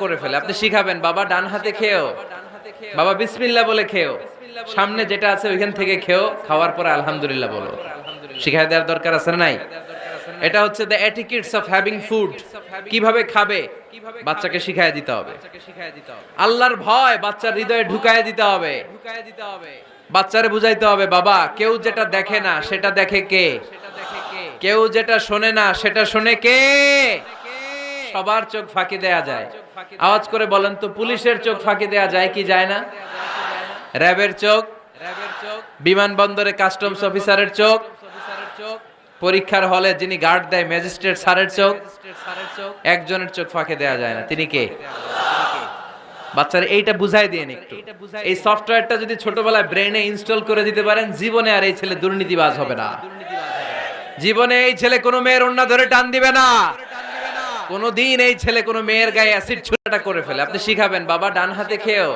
করে ফেলে। আপনি শিখাবেন বাবা ডান হাতে খেও, বাবা বিসমিল্লাহ বলে খেও, সামনে যেটা আছে ওইখান থেকে খেও, খাওয়ার পরে আলহামদুলিল্লাহ বলো। শিখাই দেওয়ার দরকার আছে না নাই? এটা হচ্ছে the etiquettes of having food. কিভাবে খাবে বাচ্চাকে শিখাই দিতে হবে। আল্লাহর ভয় বাচ্চার হৃদয়ে ঢুকায় দিতে হবে। বাচ্চারে বুঝাইতে হবে বাবা কেউ যেটা দেখে না সেটা দেখে কে, কেউ যেটা শোনে না সেটা শোনে কে। সবার চোখ ফাঁকি দেয়া যায়। আওয়াজ করে বলেন তো, পুলিশের চোখ ফাঁকি দেয়া যায় কি যায় না? র্যাবের চোখ, বিমানবন্দরে কাস্টমস অফিসারের চোখ, পরীক্ষার হলে যিনি গার্ড দেয় ম্যাজিস্ট্রেট স্যারের চোখ, একজনের চোখ ফাঁকি দেয়া যায় না। তিনি কে? বাচ্চারা এইটা বুঝাই দিয়ে একটু। এই সফটওয়্যারটা যদি ছোটবেলায় ব্রেনে ইনস্টল করে দিতে পারেন, জীবনে আর এই ছেলে দুর্নীতিবাজ হবে না। জীবনে এই ছেলে কোনো মেয়ের ওড়না ধরে টান দিবে না। কোনোদিন এই ছেলে কোনো মেয়ের গায়ে অ্যাসিড ছুঁড়াটা করে ফেলে। আপনি শিখাবেন বাবা ডান হাতে খেও,